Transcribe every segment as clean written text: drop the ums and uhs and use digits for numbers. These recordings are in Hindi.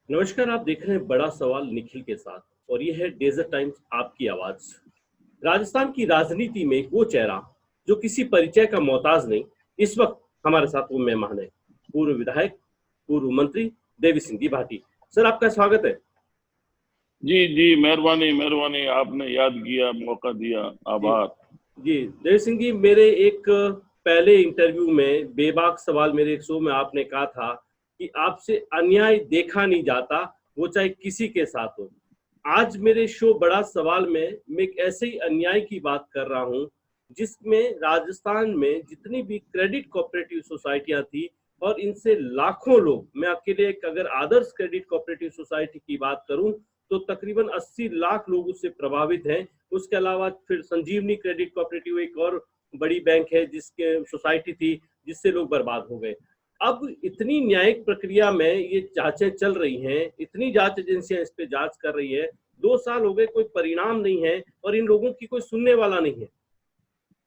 नमस्कार। आप देख रहे हैं बड़ा सवाल निखिल के साथ और ये है डेजर्ट टाइम्स आपकी आवाज। राजस्थान की राजनीति में एक वो चेहरा जो किसी परिचय का मोहताज नहीं, इस वक्त हमारे साथ वो मेहमान है, पूर्व विधायक, पूर्व मंत्री देवी सिंह जी भाटी। सर, आपका स्वागत है। जी जी, मेहरबानी मेहरबानी, आपने याद किया, मौका दिया, जी आभार। जी देवी सिंह जी, मेरे एक पहले इंटरव्यू में बेबाक सवाल मेरे एक शो में आपने कहा था कि आपसे अन्याय देखा नहीं जाता, वो चाहे किसी के साथ हो। आज मेरे शो बड़ा सवाल में मैं एक ऐसे ही अन्याय की बात कर रहा हूं जिसमें राजस्थान में जितनी भी क्रेडिट कोऑपरेटिव सोसाइटियां थी और इनसे लाखों लोग, मैं अकेले एक अगर आदर्श क्रेडिट कोऑपरेटिव सोसाइटी की बात करूं तो तकरीबन 80 लाख लोग उससे प्रभावित हैं। उसके अलावा फिर संजीवनी क्रेडिट कोऑपरेटिव एक और बड़ी बैंक है जिसके सोसाइटी थी जिससे लोग बर्बाद हो गए। अब इतनी न्यायिक प्रक्रिया में ये जांचें चल रही हैं, इतनी जांच एजेंसियां इस पे जांच कर रही है, 2 साल हो गए, कोई परिणाम नहीं है और इन लोगों की कोई सुनने वाला नहीं है।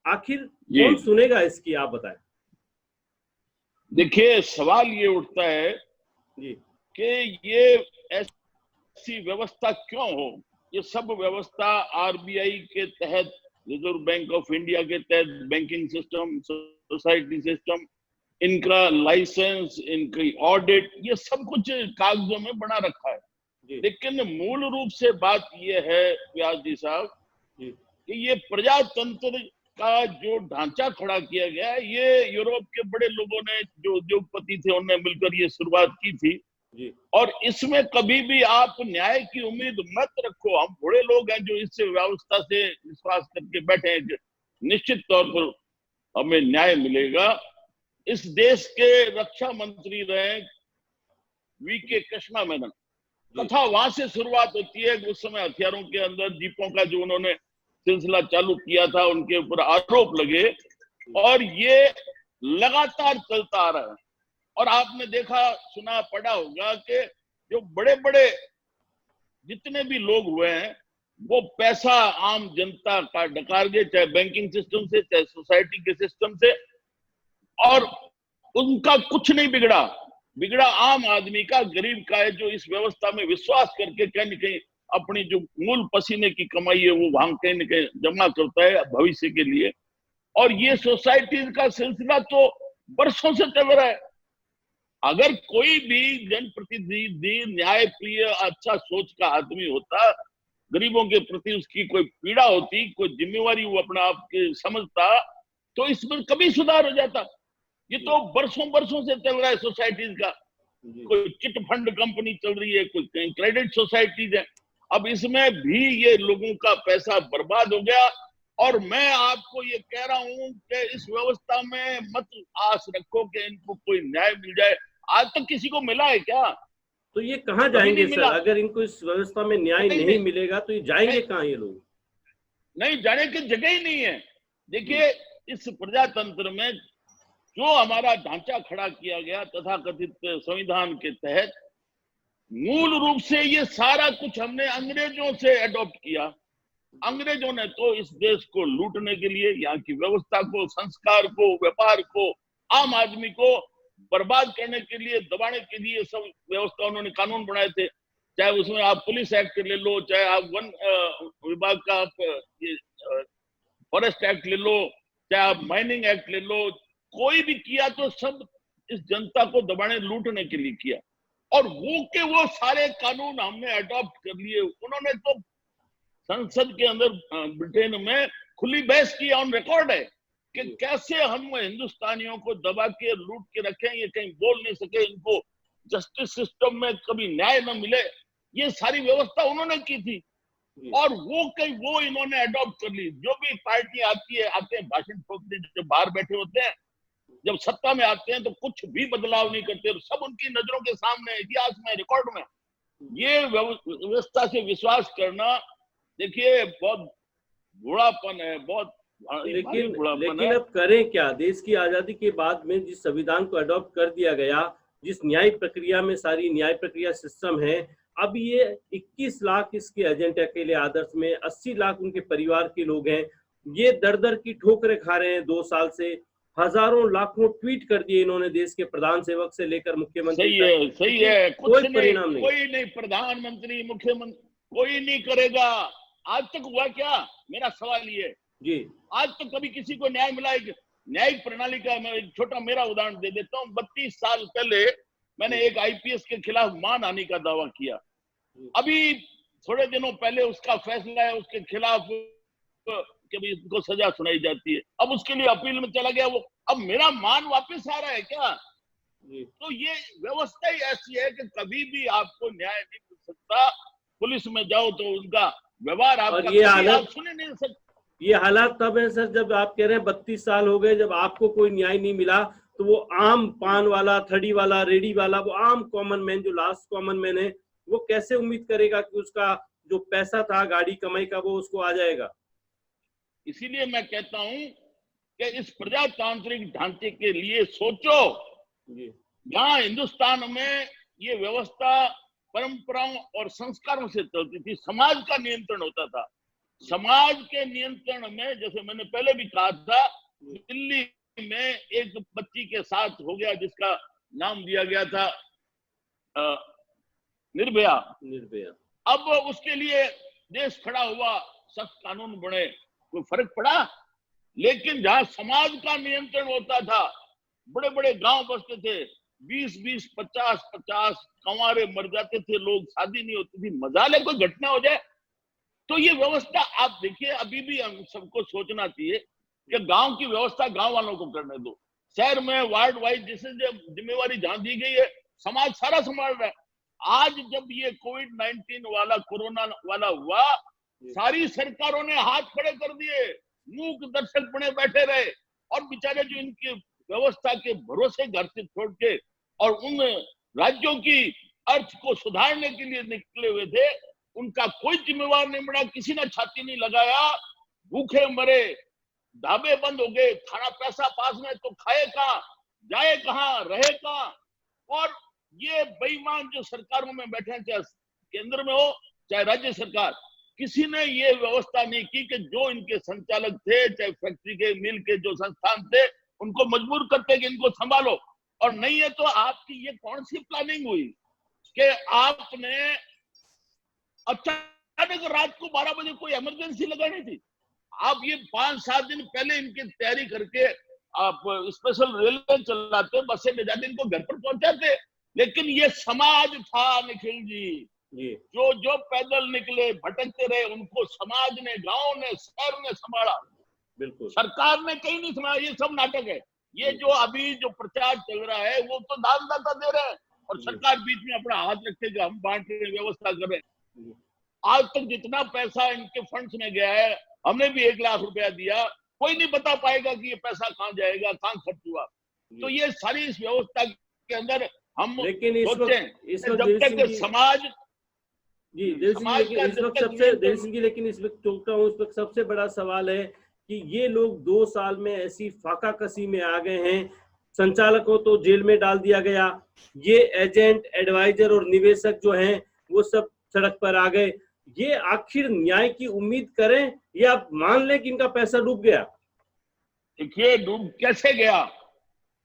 आखिर जी कौन सुनेगा इसकी, आप बताएं। देखिए, सवाल ये उठता है जी कि ये ऐसी व्यवस्था क्यों हो। ये सब व्यवस्था आरबीआई के तहत, रिजर्व बैंक ऑफ इंडिया के तहत बैंकिंग सिस्टम, सोसाइटी सिस्टम, इनका लाइसेंस, इनकी ऑडिट, ये सब कुछ कागजों में बना रखा है। जी लेकिन मूल रूप से बात ये है व्यास जी साहब जी कि ये प्रजातंत्र का जो ढांचा खड़ा किया गया है, ये यूरोप के बड़े लोगों ने, जो उद्योगपति थे, उन्होंने मिलकर ये शुरुआत की थी। जी और इसमें कभी भी आप न्याय की उम्मीद मत रखो। हम बड़े लोग हैं जो इस व्यवस्था से विश्वास करके बैठे हैं कि निश्चित तौर पर हमें न्याय मिलेगा। इस देश के रक्षा मंत्री रहे वीके कृष्णा मेनन, जी कथा वहां से शुरुआत होती है। उस समय हथियारों के अंदर जीपों का जो उन्होंने सिलसिला चालू किया था, उनके ऊपर आरोप लगे और ये लगातार चलता आ रहा है। और आपने देखा, सुना, पढ़ा होगा कि जो बड़े बड़े जितने भी लोग हुए हैं, वो पैसा आम जनता का डकार गए, चाहे बैंकिंग सिस्टम से, चाहे सोसाइटी के सिस्टम से, और उनका कुछ नहीं बिगड़ा। बिगड़ा आम आदमी का, गरीब का है, जो इस व्यवस्था में विश्वास करके कहीं न कहीं अपनी जो मूल पसीने की कमाई है वो वहां कहीं न कहीं जमा करता है भविष्य के लिए। और ये सोसाइटीज का सिलसिला तो वर्षों से चल रहा है। अगर कोई भी जनप्रतिनिधि न्याय प्रिय, अच्छा सोच का आदमी होता, गरीबों के प्रति उसकी कोई पीड़ा होती, कोई जिम्मेवारी वो अपना आप के समझता, तो इसमें कभी सुधार हो जाता। ये जी तो बरसों बरसों से चल रहा है सोसाइटीज का। जी कोई चिट फंड कंपनी चल रही है, कोई क्रेडिट सोसाइटीज है। अब इसमें भी ये लोगों का पैसा बर्बाद हो गया। और मैं आपको ये कह रहा हूं कि इस व्यवस्था में मत आस रखो कि इनको कोई न्याय मिल जाए। आज तक किसी को मिला है क्या? तो ये कहाँ कभी जाएंगे नहीं सर? मिला। अगर इनको इस व्यवस्था में न्याय नहीं नहीं नहीं मिलेगा तो ये जाएंगे नहीं, कहाँ ये लोग? नहीं जाने की जगह ही नहीं है। जी देखिए, इस प्रजातंत्र में जो हमारा ढांचा खड़ा किया गया तथाकथित संविधान के तहत, मूल रूप से ये सारा कुछ हमने अंग्रेजों से अडॉप्ट किया। अंग्रेजों ने तो इस देश को लूटने के लिए, यहाँ की व्यवस्था को, संस्कार को, व्यापार को, आम आदमी को बर्बाद करने के लिए, दबाने के लिए सब व्यवस्था उन्होंने कानून बनाए थे। चाहे उसमें आप पुलिस एक्ट ले लो, चाहे आप वन विभाग का आप ये फॉरेस्ट एक्ट ले लो, चाहे आप माइनिंग एक्ट ले लो, कोई भी किया तो सब इस जनता को दबाने, लूटने के लिए किया। और वो सारे कानून हमने अडॉप्ट कर लिए। उन्होंने तो संसद के अंदर ब्रिटेन में खुली बहस की, ऑन रिकॉर्ड है कि जी कैसे हम हिंदुस्तानियों को दबा के, लूट के रखें, ये कहीं बोल नहीं सके, इनको जस्टिस सिस्टम में कभी न्याय न मिले। ये सारी व्यवस्था उन्होंने की थी। जी और वो इन्होंने अडॉप्ट कर ली। जो भी पार्टी आती है, आते हैं भाषण ठोकते, जब बाहर बैठे होते हैं, जब सत्ता में आते हैं तो कुछ भी बदलाव नहीं करते, और सब उनकी नजरों के सामने, इतिहास में, रिकॉर्ड में। ये व्यवस्था से विश्वास करना, देखिए, बहुत बुढ़ापन है, बहुत भारी लेकिन बुढ़ापन लेकिन है। अब करें क्या? देश की आजादी के बाद में जिस संविधान को अडॉप्ट कर दिया गया, जिस न्याय प्रक्रिया में सारी न्याय प्रक्रिया सिस्टम है, अब ये 21 लाख इसके एजेंट अकेले आदर्श में, 80 लाख उनके परिवार के लोग हैं, ये दर दर की ठोकरें खा रहे हैं 2 साल से। हजारों लाखों ट्वीट कर दिए इन्होंने देश के प्रधान सेवक से लेकर मुख्यमंत्री सही है, सही है। कोई परिणाम नहीं, कोई नहीं, प्रधानमंत्री मुख्यमंत्री कोई नहीं करेगा। आज तक हुआ क्या? मेरा सवाल ये जी। आज तक कभी किसी को न्याय मिला? एक न्यायिक प्रणाली का मैं एक छोटा मेरा उदाहरण दे देता हूँ। 32 साल पहले मैंने एक आईपीएस के खिलाफ मानहानि का दावा किया। अभी थोड़े दिनों पहले उसका फैसला है, उसके खिलाफ कि भी इसको सजा सुनाई जाती है। अब उसके लिए अपील में चला गया वो, अब मेरा मान वापस आ रहा है क्या? तो ये व्यवस्था ही ऐसी है कि कभी भी आपको न्याय नहीं मिल सकता। पुलिस में जाओ तो उनका व्यवहार आपका ये आप सुने नहीं सकते। ये हालात तब है सर जब आप कह रहे हैं 32 साल हो गए, जब आपको कोई न्याय नहीं मिला तो वो आम पान वाला, थड़ी वाला, रेडी वाला, वो आम कॉमन मैन जो लास्ट कॉमन मैन है, वो कैसे उम्मीद करेगा कि उसका जो पैसा था गाड़ी कमाई का वो उसको आ जाएगा? इसीलिए मैं कहता हूं कि इस प्रजातांत्रिक ढांचे के लिए सोचो। जहां हिंदुस्तान में ये व्यवस्था परंपराओं और संस्कारों से चलती थी, समाज का नियंत्रण होता था। समाज के नियंत्रण में, जैसे मैंने पहले भी कहा था, दिल्ली में एक बच्ची के साथ हो गया जिसका नाम दिया गया था निर्भया। अब उसके लिए देश खड़ा हुआ, सख्त कानून बने, कोई फर्क पड़ा? लेकिन जहां समाज का नियंत्रण होता था, बड़े बड़े गांव बसते थे, 20-20, 50-50 कंवारे मर जाते थे लोग, शादी नहीं होती थी, मजाल है कोई घटना हो जाए। तो ये व्यवस्था आप देखिए, अभी भी हम सबको सोचना चाहिए कि गांव की व्यवस्था गांव वालों को करने दो। शहर में वार्ड वाइज जिसे जिम्मेवारी जहां दी गई है, समाज सारा संभाल रहा है। आज जब ये कोविड-19 वाला, कोरोना वाला हुआ, सारी सरकारों ने हाथ खड़े कर दिए, मूक दर्शक बने बैठे रहे, और बेचारे जो इनकी व्यवस्था के भरोसे घर से छोड़ के और उन राज्यों की अर्थ को सुधारने के लिए निकले हुए थे, उनका कोई जिम्मेवार नहीं बना, किसी ने छाती नहीं लगाया, भूखे मरे, ढाबे बंद हो गए, खाना पैसा पास में तो खाए कहां, जाए कहां, रहे कहां? और ये बेईमान जो सरकारों में बैठे हैं, चाहे केंद्र में हो चाहे राज्य सरकार, किसी ने ये व्यवस्था नहीं की कि जो इनके संचालक थे, चाहे फैक्ट्री के, मिल के जो संस्थान थे, उनको मजबूर करते कि इनको संभालो। और नहीं है तो आपकी ये कौन सी प्लानिंग हुई कि आपने अचानक रात को 12 बजे कोई इमरजेंसी लगानी थी? आप ये 5-7 दिन पहले इनकी तैयारी करके आप स्पेशल रेलवे चलाते, बसें ले जाते, इनको घर पर पहुंचाते। लेकिन ये समाज था निखिल जी, जो पैदल निकले, भटकते रहे, उनको समाज ने, गांव ने, शहर ने संभाला। बिल्कुल, सरकार ने कहीं नहीं संभाला। ये सब नाटक है। ये जो अभी जो प्रचार चल रहा है, वो तो दानदाता दे रहे हैं और सरकार बीच में अपना हाथ रखे कि हम बांट रहे, व्यवस्था कर रहे हैं। आज तक जितना पैसा इनके फंड्स में गया है, हमने भी 1 लाख रुपया दिया, कोई नहीं बता पाएगा कि ये पैसा कहां जाएगा, कहां खर्च हुआ। तो ये सारी इस व्यवस्था के अंदर हम जब तक समाज जी लेकिन इस वक्त सबसे बड़ा सवाल है कि ये लोग 2 साल में ऐसी फाका कसी में आ गए हैं। संचालकों तो जेल में डाल दिया गया, ये एजेंट, एडवाइजर और निवेशक जो हैं वो सब सड़क पर आ गए। ये आखिर न्याय की उम्मीद करें या मान लें कि इनका पैसा डूब गया? देखिए, डूब कैसे गया,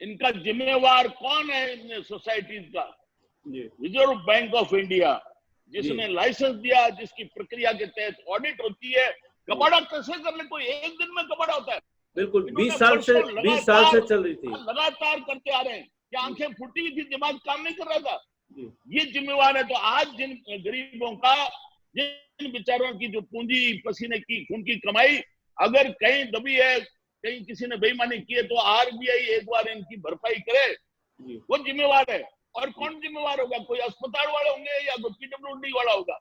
इनका जिम्मेवार कौन है इन सोसाइटीज का? रिजर्व बैंक ऑफ इंडिया, जिसने लाइसेंस दिया, जिसकी प्रक्रिया के तहत ऑडिट होती है। कबाड़ा कैसे कर ले? कोई एक दिन में कबाड़ा होता है? बिल्कुल, 20 साल से चल रही थी, लगातार करते आ रहे हैं। क्या आंखें फूटी हुई थी, दिमाग काम नहीं कर रहा था? ये जिम्मेवार है। तो आज जिन गरीबों का, जिन बेचारों की जो पूंजी, पसीने की, खून की कमाई अगर कहीं दबी है, कहीं किसी ने बेईमानी की है, तो आरबीआई एक बार इनकी भरपाई करे, वो जिम्मेवार है। और कौन जिम्मेवार होगा? कोई अस्पताल वाले होंगे या कोई पीडब्ल्यूडी वाला होगा?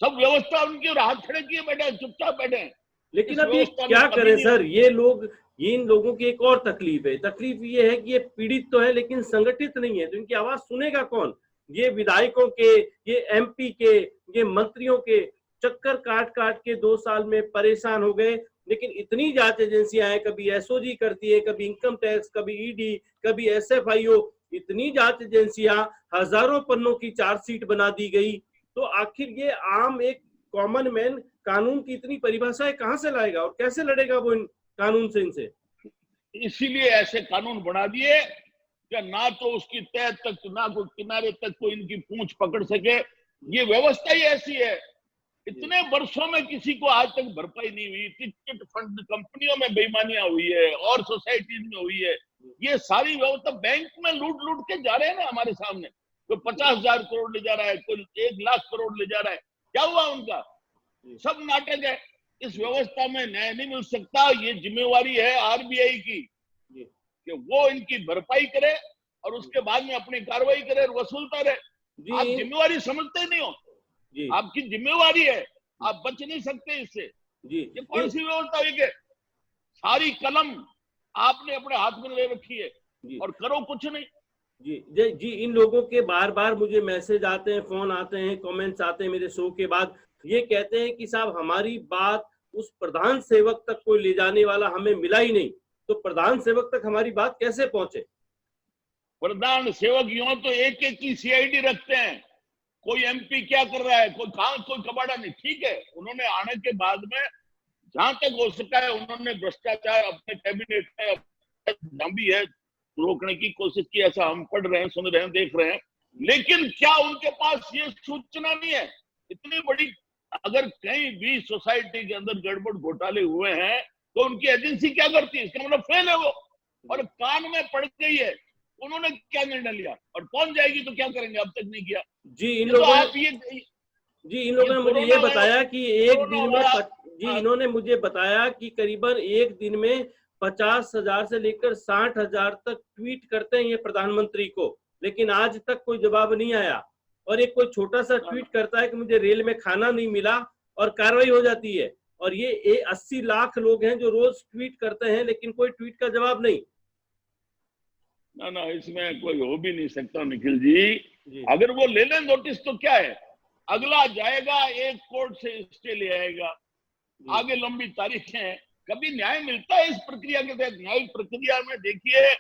सब व्यवस्था उनके हाथ खड़े किए बैठे, चुपचाप बैठे। लेकिन अब ये क्या करें सर? ये लोग, इन लोगों की एक और तकलीफ है। तकलीफ ये है कि ये पीड़ित तो है लेकिन संगठित नहीं है, तो इनकी आवाज सुनेगा कौन? ये विधायकों के, ये एमपी के, ये मंत्रियों के चक्कर काट काट के 2 साल में परेशान हो गए। लेकिन इतनी जांच एजेंसियां हैं, कभी एसओजी करती है, कभी इनकम टैक्स, कभी ईडी, कभी एसएफआईओ, इतनी जांच एजेंसियां, हजारों पन्नों की चार्जशीट बना दी गई। तो आखिर ये आम एक कॉमन मैन कानून की इतनी परिभाषाएं कहां से लाएगा और कैसे लड़ेगा वो इन कानून से? इनसे इसीलिए ऐसे कानून बना दिए कि ना तो उसकी तह तक, ना कोई किनारे तक कोई इनकी पूंछ पकड़ सके। ये व्यवस्था ही ऐसी है। इतने वर्षों में किसी को आज तक भरपाई नहीं हुई। चिट फंड कंपनियों में बेईमानियां हुई है और सोसाइटीज में हुई है। ये सारी व्यवस्था बैंक में लूट लूट के जा रहे हैं ना हमारे सामने। कोई 50,000 करोड़ ले जा रहा है, कोई 1 लाख करोड़ ले जा रहा है। क्या हुआ उनका? सब नाटक है। इस व्यवस्था में न्याय नहीं मिल सकता। ये जिम्मेवारी है आरबीआई की कि वो इनकी भरपाई करे और उसके बाद में अपनी कार्रवाई करे और वसूलता रहे। आप जिम्मेवारी समझते नहीं हो। आपकी जिम्मेवारी है, आप बच नहीं सकते इससे। ये कौन सी व्यवस्था है कि सारी कलम आपने अपने हाथ में ले रखी है और करो कुछ नहीं। जी, इन लोगों के बार बार मुझे मैसेज आते हैं, फोन आते हैं, कमेंट्स आते हैं मेरे शो के बाद। ये कहते हैं कि साहब हमारी बात उस प्रधान सेवक तक कोई ले जाने वाला हमें मिला ही नहीं, तो प्रधान सेवक तक हमारी बात कैसे पहुंचे? प्रधान सेवक यूं तो एक एक की सीआईडी रखते हैं। कोई एमपी क्या कर रहा है, कोई कहां, कोई कबाड़ा नहीं। ठीक है, उन्होंने आने के बाद में जहां तक हो सका है उन्होंने भ्रष्टाचार अपने कैबिनेट में जहां भी है रोकने की कोशिश की। ऐसा हम पढ़ रहे हैं, सुन रहे हैं, देख रहे हैं। लेकिन क्या उनके पास ये सूचना नहीं है? इतनी बड़ी अगर कहीं भी सोसाइटी के अंदर गड़बड़ घोटाले हुए हैं तो उनकी एजेंसी क्या करती है? इसका मतलब फेल है वो। और कान में पड़ गई है। उन्होंने क्या निर्णय लिया और पहुंच जाएगी तो क्या करेंगे? अब तक नहीं किया। जी, इन लोगों ने मुझे ये बताया कि एक दिन में इन्होंने मुझे बताया कि करीबन एक दिन में 50,000 से लेकर 60,000 तक ट्वीट करते हैं ये प्रधानमंत्री को, लेकिन आज तक कोई जवाब नहीं आया। और एक कोई छोटा सा ट्वीट करता है कि मुझे रेल में खाना नहीं मिला और कार्रवाई हो जाती है। और ये 80 लाख लोग हैं जो रोज ट्वीट करते हैं, लेकिन कोई ट्वीट का जवाब नहीं। ना, इसमें कोई हो भी नहीं सकता निखिल जी। अगर वो ले लें नोटिस तो क्या है, अगला जाएगा एक कोर्ट से स्टे ले आएगा, आगे लंबी तारीखें हैं। कभी न्याय मिलता है इस प्रक्रिया के तहत? न्यायिक प्रक्रिया में देखिए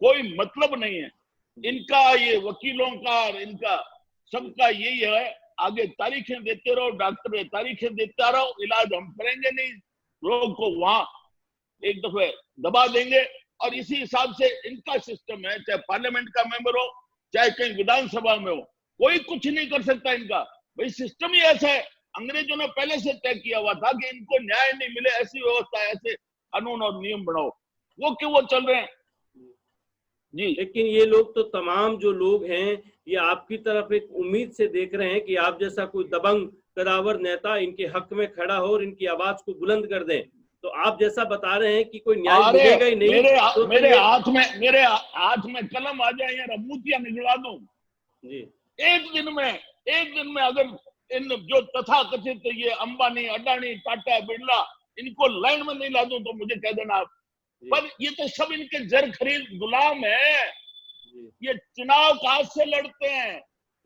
कोई मतलब नहीं है इनका। ये वकीलों का और इनका सबका यही है, आगे तारीखें देते रहो, डॉक्टर तारीखें देता रहो, इलाज हम करेंगे नहीं, रोग को वहां एक दफे दबा देंगे। और इसी हिसाब से इनका सिस्टम है, चाहे पार्लियामेंट का मेंबर हो चाहे कहीं विधानसभा में हो, कोई कुछ नहीं कर सकता इनका। भाई सिस्टम ही ऐसा है। अंग्रेजों ने पहले से तय किया हुआ था कि इनको न्याय नहीं मिले, ऐसी व्यवस्था, ऐसे कानून और नियम बनाओ। वो क्यों वो चल रहे हैं जी। लेकिन ये लोग तो तमाम जो लोग हैं ये आपकी तरफ एक उम्मीद से देख रहे हैं कि आप जैसा कोई दबंग कदावर नेता इनके हक में खड़ा हो और इनकी आवाज को बुलंद कर दें। तो आप जैसा बता रहे हैं कि कोई न्याय मिलेगा ही नहीं। मेरे हाथ में कलम आ जाए या मूतियां निकलवा दूं जी। एक दिन में अगर इन जो तथाकथित ये अंबानी, अडानी, टाटा, बिरला, इनको लाइन में नहीं ला दूं तो मुझे कह देना आप। पर ये तो सब इनके जर खरीद गुलाम है। ये चुनाव कहां से लड़ते हैं?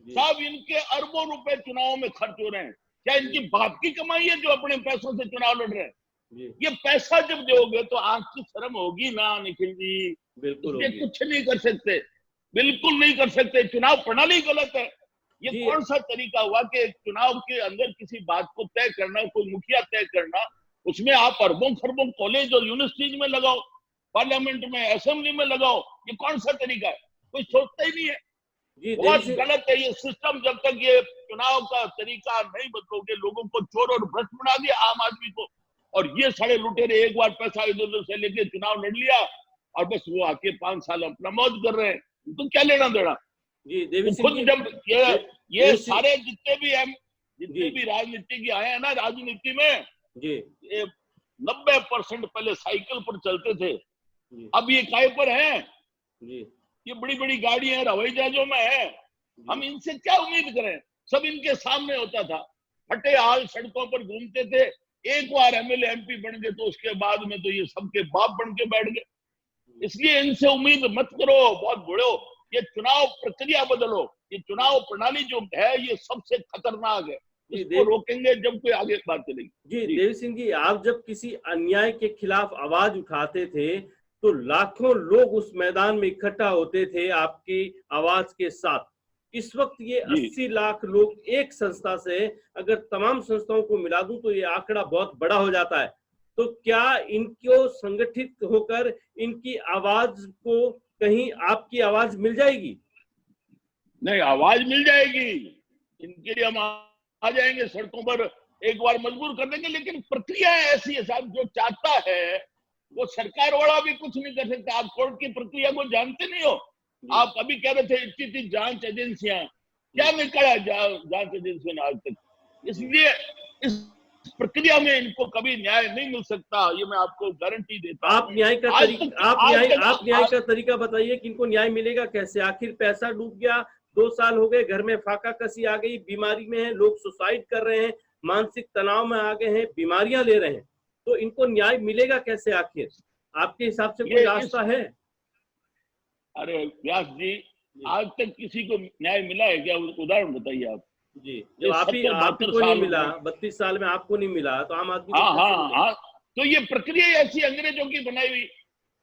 सब इनके अरबों रुपए चुनाव में खर्च हो रहे हैं। क्या इनकी बाप की कमाई है जो अपने पैसों से चुनाव लड़ रहे हैं? ये पैसा जब दोगे तो आंख की शर्म होगी ना निखिल जी। बिल्कुल ये कुछ नहीं कर सकते, बिल्कुल नहीं कर सकते। चुनाव प्रणाली गलत है। ये कौन सा तरीका हुआ कि चुनाव के अंदर किसी बात को तय करना, कोई मुखिया तय करना, उसमें आप अरबों खरबों कॉलेज और यूनिवर्सिटीज में लगाओ, पार्लियामेंट में, असेंबली में लगाओ। ये कौन सा तरीका है? कोई सोचता ही नहीं है। बहुत गलत है ये सिस्टम। जब तक ये चुनाव का तरीका नहीं बदलोगे, लोगों को चोर और भ्रष्ट बना दिया आम आदमी को, और ये सारे लुटेरे एक बार पैसा इधर उधर से लेके चुनाव लड़ लिया और बस वो आके 5 साल अपना मौज कर रहे हैं। तो क्या लेना देना जी। खुद जब ये सारे जितने भी राजनीति के आए हैं ना, राजनीति में जी 90% पहले साइकिल पर चलते थे, अब ये काय पर हैं जी। ये बड़ी बड़ी गाड़ी है, हवाई जहाजों में है। हम इनसे क्या उम्मीद करें? सब इनके सामने होता था। फटे हाल सड़कों पर घूमते थे। एक बार एमएलए एमपी बन गए तो उसके बाद में तो ये सबके बाप बन के बैठ गए। इसलिए इनसे उम्मीद मत करो, बहुत बूढ़े हो। ये चुनाव प्रक्रिया बदलो। ये चुनाव प्रणाली जो है ये सबसे खतरनाक है। इसको रोकेंगे जब कोई आगे बात चलेगी जी। देव सिंह जी, आप जब किसी अन्याय के खिलाफ आवाज उठाते थे तो लाखों लोग उस मैदान में इकट्ठा होते थे आपकी आवाज के साथ। इस वक्त ये 80 लाख लोग एक संस्था से, अगर तमाम संस्थाओं को मिला दूं तो ये आंकड़ा बहुत बड़ा हो जाता है। तो क्या इनको संगठित होकर इनकी आवाज को कहीं आपकी आवाज मिल जाएगी? नहीं, आवाज मिल जाएगी, इनके लिए हम आ जाएंगे सड़कों पर, एक बार मजबूर कर देंगे। लेकिन प्रक्रिया ऐसी है साहब, जो चाहता है वो सरकार वाला भी कुछ नहीं कर सकता। आप कोर्ट की प्रक्रिया को जानते नहीं हो। आप अभी कह रहे थे इतनी जांच एजेंसियां, क्या निकला जांच एजेंसियों ने आज तक? इसलिए इस प्रक्रिया में इनको कभी न्याय नहीं मिल सकता, ये मैं आपको गारंटी देता हूं। आप न्याय का तरीका बताइए कि इनको न्याय मिलेगा कैसे? आखिर पैसा डूब गया, 2 साल हो गए, घर में फाका कसी आ गई, बीमारी में है, लोग सुसाइड कर रहे हैं, मानसिक तनाव में आ गए हैं, बीमारियां ले रहे हैं, तो इनको न्याय मिलेगा कैसे आखिर? आपके हिसाब से कोई रास्ता है? अरे व्यास जी, आज तक किसी को न्याय मिला है क्या? उदाहरण बताइए आप। जी, जब आपको नहीं मिला, 32 साल में आपको नहीं मिला, तो आम आदमी हाँ, तो ये प्रक्रिया ऐसी अंग्रेजों की बनाई हुई।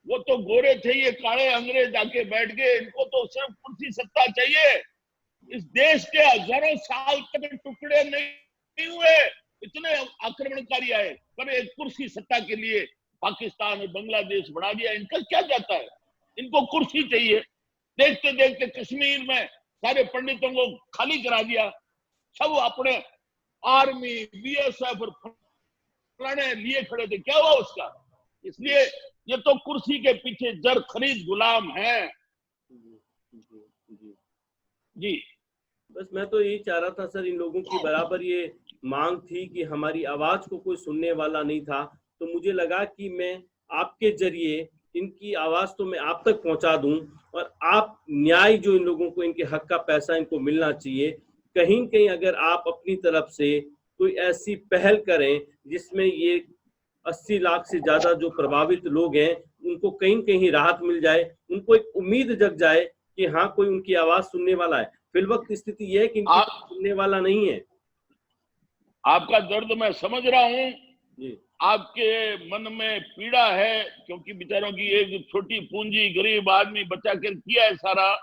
वो तो गोरे थे, ये काले अंग्रेज आके बैठ गए, इनको तो सिर्फ कुर्सी सत्ता चाहिए। इस देश के हजारों साल तक टुकड़े नहीं हुए, इतने आक्रमणकारी आए, पर एक कुर्सी सत्ता के लिए पाकिस्तान और बांग्लादेश बना दिया। इनका क्या जाता है? इनको कुर्सी चाहिए। देखते देखते कश्मीर में सारे पंडितों को खाली करा दिया, सब अपने आर्मी, बीएसएफ और फलाने लिए खड़े थे। क्या हुआ उसका? इसलिए ये तो कुर्सी के पीछे जर खरीद गुलाम है। जी, बस मैं तो यही चाह रहा था सर, इन लोगों की बराबर ये मांग थी कि हमारी आवाज को कोई सुनने वाला नहीं था, तो मुझे लगा कि मैं आपके जरिए इनकी आवाज तो मैं आप तक पहुंचा दूं, और आप न्याय जो इन लोगों को, इनके हक का पैसा इनको मिलना चाहिए, कहीं न कहीं अगर आप अपनी तरफ से कोई ऐसी पहल करें जिसमें ये 80 लाख से ज्यादा जो प्रभावित लोग हैं उनको कहीं कहीं राहत मिल जाए, उनको एक उम्मीद जग जाए कि हाँ कोई उनकी आवाज सुनने वाला है। फिलवक्त स्थिति यह है कि इनकी सुनने वाला नहीं है। आपका दर्द मैं समझ रहा हूँ, आपके मन में पीड़ा है, क्योंकि बेचारों की एक छोटी पूंजी, गरीब आदमी बचा कर किया है सारा।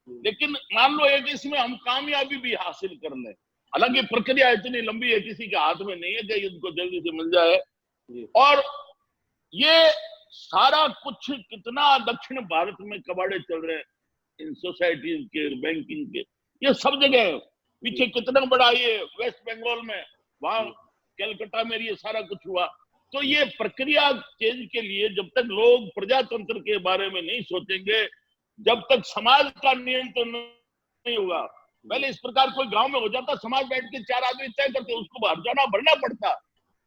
लेकिन मान लो एक इसमें हम कामयाबी भी हासिल कर लें, हालांकि प्रक्रिया इतनी लंबी है, किसी के हाथ में नहीं है कि इनको जल्दी से मिल जाए। और ये सारा कुछ कितना दक्षिण भारत में कबाड़े चल रहे हैं, इन सोसाइटीज के, बैंकिंग के, ये सब जगह पीछे कितना बड़ा ये वेस्ट बंगाल में, वहां कलकत्ता में ये सारा कुछ हुआ। तो ये प्रक्रिया चेंज के लिए जब तक लोग प्रजातंत्र के बारे में नहीं सोचेंगे, जब तक समाज का नियंत्रण नहीं होगा। पहले इस प्रकार कोई गांव में हो जाता, समाज बैठ के 4 आदमी तय करते, उसको बाहर जाना भरना पड़ता।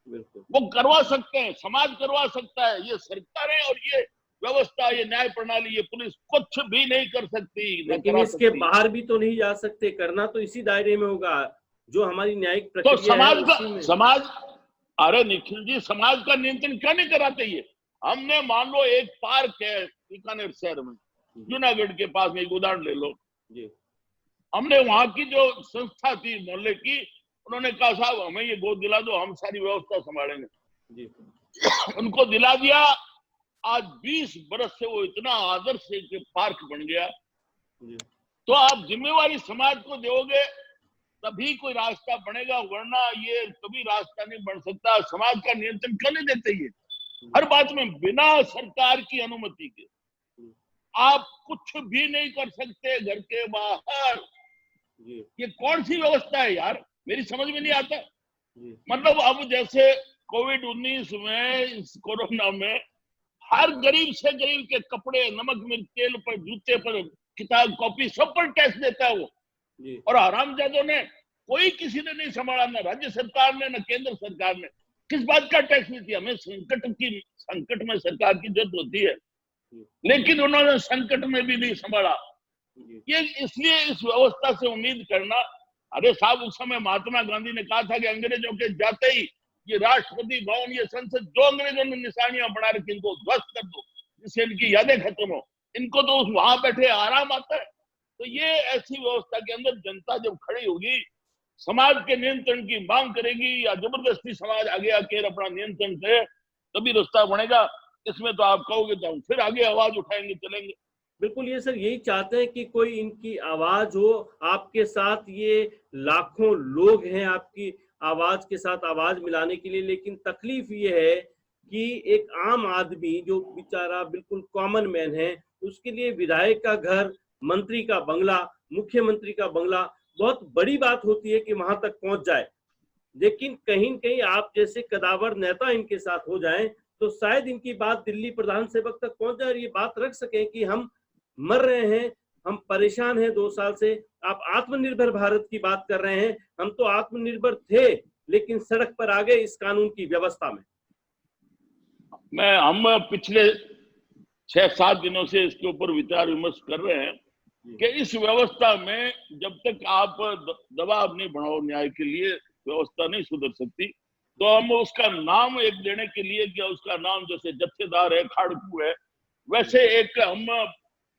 वो करवा सकते हैं, समाज करवा सकता है, ये सरकारें और ये व्यवस्था, ये न्याय प्रणाली, ये पुलिस कुछ भी नहीं कर सकती। लेकिन इसके बाहर भी तो नहीं जा सकते, करना तो इसी दायरे में होगा जो हमारी न्यायिक प्रक्रिया तो समाज अरे निखिल जी, समाज का नियंत्रण क्या नहीं कराते? ये हमने मान लो एक पार्क है बीकानेर शहर में, जूनागढ़ के पास में, एक उदाहरण ले लो जी। हमने वहां की जो संस्था थी मोहल्ले की, उन्होंने कहा साहब हमें ये गोद दिला दो, हम सारी व्यवस्था संभालेंगे जी। उनको दिला दिया। आज 20 बरस से वो इतना आदर्श पार्क बन गया जी। तो आप जिम्मेवारी समाज को दोगे तभी कोई रास्ता बनेगा, वरना ये कभी रास्ता नहीं बन सकता। समाज का नियंत्रण करने देते ये हर बात में, बिना सरकार की अनुमति के आप कुछ भी नहीं कर सकते घर के बाहर। ये कौन सी व्यवस्था है यार, मेरी समझ में नहीं आता। मतलब अब जैसे कोविड-19 में, इस कोरोना में हर गरीब से गरीब के कपड़े, नमक मिर्च तेल पर, जूते पर, किताब कॉपी सब पर टैक्स देता है वो। और हरामजादों ने, कोई किसी ने नहीं संभाला, ना राज्य सरकार ने, ना केंद्र सरकार ने। किस बात का टैक्स नहीं दिया? हमें संकट में सरकार की जरूरत होती है, लेकिन उन्होंने संकट में भी नहीं संभाला। ये इसलिए इस व्यवस्था से उम्मीद करना, अरे साहब उस समय महात्मा गांधी ने कहा था कि अंग्रेजों के जाते ही ये राष्ट्रपति भवन, ये संसद, जो अंग्रेजों ने निशानियां बना रखी, इनको ध्वस्त कर दो, जिससे इनकी यादें खत्म हो। इनको तो वहां बैठे आराम आता है। तो ये ऐसी व्यवस्था के अंदर जनता जब खड़ी होगी, समाज के नियंत्रण की मांग करेगी, या जबरदस्ती समाज आगे आके अपना नियंत्रण करे, तभी रास्ता बनेगा। इसमें तो आप कहोगे तो हम फिर आगे आवाज उठाएंगे, चलेंगे। बिल्कुल, ये सर यही चाहते हैं कि कोई इनकी आवाज हो। आपके साथ ये लाखों लोग हैं आपकी आवाज के साथ आवाज मिलाने के लिए, लेकिन तकलीफ ये है कि एक आम आदमी जो बेचारा बिल्कुल कॉमन मैन है, उसके लिए विधायक का घर, मंत्री का बंगला, मुख्यमंत्री का बंगला बहुत बड़ी बात होती है कि वहां तक पहुंच जाए। लेकिन कहीं कहीं आप जैसे कदावर नेता इनके साथ हो जाएं तो शायद इनकी बात दिल्ली प्रधान सेवक तक पहुंच जाए और ये बात रख सकें कि हम मर रहे हैं, हम परेशान हैं 2 साल से, आप आत्मनिर्भर भारत की बात कर रहे हैं, हम तो आत्मनिर्भर थे लेकिन सड़क पर आ गए इस कानून की व्यवस्था में। हम पिछले 6-7 दिनों से इसके ऊपर विचार विमर्श कर रहे हैं कि इस व्यवस्था में जब तक आप दबाव नहीं बढ़ाओ न्याय के लिए, व्यवस्था नहीं सुधर सकती। तो हम उसका नाम एक देने के लिए कि उसका नाम जैसे जत्थेदार है, खाड़कू है, वैसे एक हम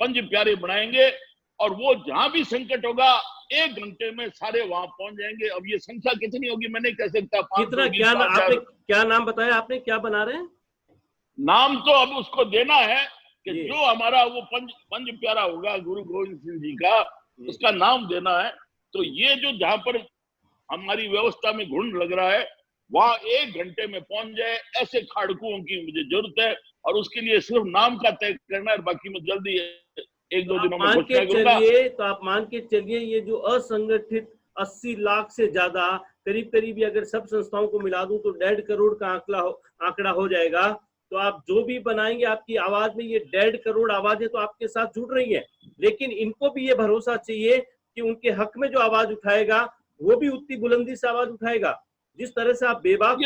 पंज प्यारे बनाएंगे और वो जहां भी संकट होगा 1 घंटे में सारे वहां पहुंच जाएंगे। अब ये संख्या कितनी होगी मैं नहीं कह सकता। कितना, आपने क्या नाम बताया, आपने क्या बना रहे हैं? नाम तो अब उसको देना है कि जो हमारा वो पंज प्यारा होगा गुरु गोविंद सिंह जी का, उसका नाम देना है। तो ये जो जहां पर हमारी व्यवस्था में घुन लग रहा है वहां 1 घंटे में पहुंच जाए, ऐसे खाड़कुओं की मुझे जरूरत है। और उसके लिए सिर्फ नाम का तय करना है, बाकी मैं जल्दी 1-2 दिनों में घोषणा करूंगा। तो आप मान के चलिए ये जो असंगठित 80 लाख से ज्यादा करीब करीब अगर सब संस्थाओं को मिला दूं तो 1.5 करोड़ का आंकड़ा हो जाएगा। तो आप जो भी बनाएंगे आपकी आवाज में ये 1.5 करोड़ आवाजें तो आपके साथ जुड़ रही है, लेकिन इनको भी ये भरोसा चाहिए कि उनके हक में जो आवाज उठाएगा वो भी उतनी बुलंदी से आवाज उठाएगा। जिस तरह से आप बेबाक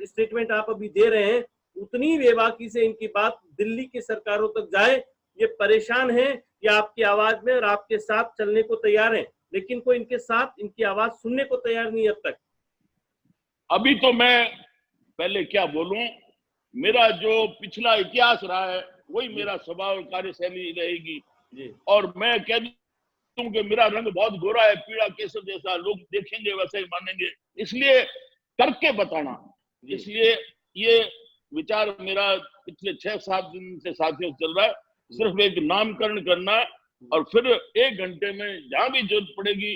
स्टेटमेंट आप अभी दे रहे हैं, उतनी बेबाकी से इनकी बात दिल्ली की सरकारों तक जाए। ये परेशान है, ये आपकी आवाज में और आपके साथ चलने को तैयार हैं, लेकिन कोई इनके साथ इनकी आवाज सुनने को तैयार नहीं अब तक। अभी तो मैं पहले क्या बोलूं, मेरा जो पिछला इतिहास रहा है वही मेरा स्वभाव कार्यशैली रहेगी। और मैं कह दूं कि मेरा रंग बहुत गोरा है, पीड़ा केसर जैसा, लोग देखेंगे वैसे ही मानेंगे, इसलिए करके बताना। इसलिए ये विचार मेरा पिछले 6-7 दिन से साथियों चल रहा है, सिर्फ एक नामकरण करना है और फिर 1 घंटे में जहां भी जरूरत पड़ेगी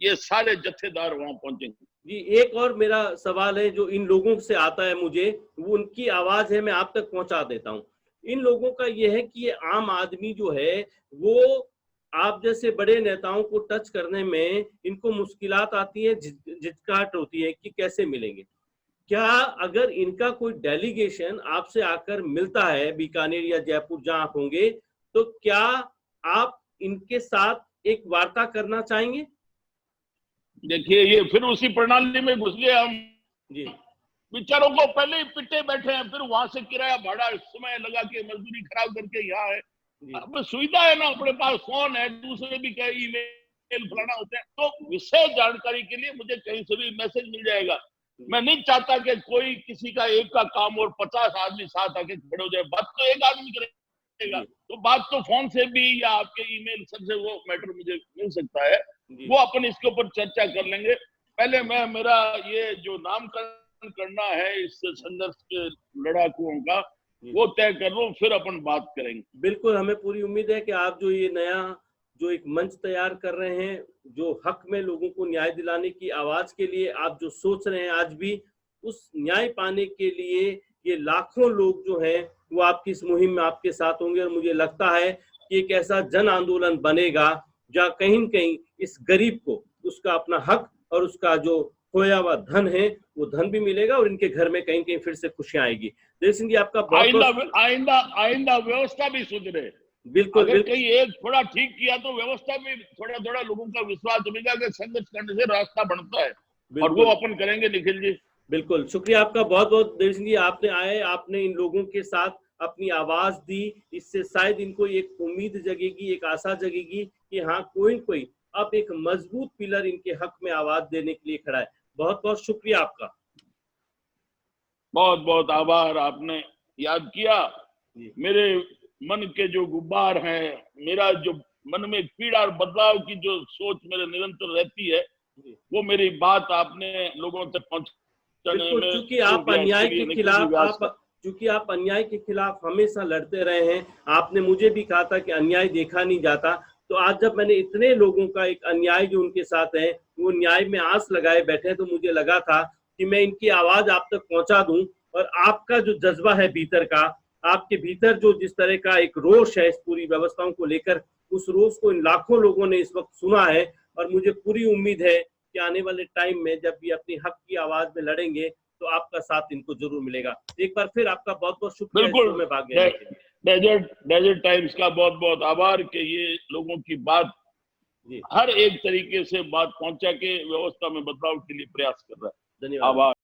ये सारे जत्थेदार वहां पहुंचेंगे। जी, एक और मेरा सवाल है जो इन लोगों से आता है मुझे, वो उनकी आवाज है, मैं आप तक पहुंचा देता हूं। इन लोगों का ये है कि ये आम आदमी जो है वो आप जैसे बड़े नेताओं को टच करने में इनको मुश्किलात आती है, झिझकाहट होती है कि कैसे मिलेंगे। क्या अगर इनका कोई डेलीगेशन आपसे आकर मिलता है बीकानेर या जयपुर जहां आप होंगे, तो क्या आप इनके साथ एक वार्ता करना चाहेंगे? देखिए ये फिर उसी प्रणाली में घुस गए हम जी। बेचारों को पहले ही पिटे बैठे हैं, फिर वहां से किराया भाड़ा समय लगा के मजदूरी खराब करके यहाँ है। अब सुविधा है ना, अपने पास फोन है, दूसरे भी कई ईमेल फलाना होते हैं, तो विशेष जानकारी के लिए मुझे कहीं से भी मैसेज मिल जाएगा। मैं नहीं चाहता कि कोई किसी का एक का काम और 50 आदमी साथ आके खड़े हो जाए। बात तो एक आदमी करेगा, तो बात तो फोन से भी या आपके ईमेल सबसे वो मैटर मुझे मिल सकता है, वो अपन इसके ऊपर चर्चा कर लेंगे। पहले मैं मेरा ये जो नामकरण करना है इस संघर्ष के लड़ाकुओं का वो तय कर लूं, फिर अपन बात करेंगे। बिल्कुल, हमें पूरी उम्मीद है कि आप जो ये नया जो एक मंच तैयार कर रहे हैं, जो हक में लोगों को न्याय दिलाने की आवाज के लिए आप जो सोच रहे हैं आज भी, उस न्याय पाने के लिए ये लाखों लोग जो हैं वो आपकी इस मुहिम में आपके साथ होंगे। और मुझे लगता है कि एक ऐसा जन आंदोलन बनेगा जहाँ कहीं न कहीं इस गरीब को उसका अपना हक और उसका जो खोया हुआ धन है वो धन भी मिलेगा और इनके घर में कहीं कहीं फिर से खुशियां आएगी। देव सिंह जी आपका आइंदा व्यवस्था भी सुधरे। बिल्कुल, अगर कहीं एक थोड़ा ठीक किया तो व्यवस्था में थोड़ा लोगों का विश्वास बनेगा कि संघर्ष करने से रास्ता बनता है, और वो अपन करेंगे। निखिल जी बिल्कुल, शुक्रिया आपका बहुत बहुत देव सिंह जी, आपने आए, आपने इन लोगों के साथ अपनी आवाज दी। इससे शायद इनको एक उम्मीद जगेगी, एक आशा जगेगी कि हाँ कोई कोई अब एक मजबूत पिलर इनके हक में आवाज देने के लिए खड़ा है। बहुत बहुत शुक्रिया आपका। बहुत बहुत आभार, आपने याद किया। मेरे मन के जो गुब्बार हैं, मेरा जो मन में पीड़ा और बदलाव की जो सोच मेरे निरंतर रहती है, वो मेरी बात आपने लोगों तक पहुंचाने में, क्योंकि आप अन्याय के खिलाफ हमेशा लड़ते रहे हैं। आपने मुझे भी कहा था कि अन्याय देखा नहीं जाता, तो आज जब मैंने इतने लोगों का एक अन्याय जो उनके साथ है वो न्याय में आस लगाए बैठे, तो मुझे लगा था कि मैं इनकी आवाज आप तक पहुंचा दूं और आपका जो जज्बा है भीतर का, आपके भीतर जो जिस तरह का एक रोष है इस पूरी व्यवस्थाओं को लेकर, उस रोष को इन लाखों लोगों ने इस वक्त सुना है। और मुझे पूरी उम्मीद है कि आने वाले टाइम में जब ये अपनी हक की आवाज में लड़ेंगे तो आपका साथ इनको जरूर मिलेगा। एक बार फिर आपका बहुत बहुत शुक्रिया इस शो में भाग लेने के लिए। डेजर्ट टाइम्स का बहुत बहुत आभार कि ये लोगों की बात हर एक तरीके से बात पहुंचा के व्यवस्था में बदलाव के लिए प्रयास कर रहा है। धन्यवाद। आभार।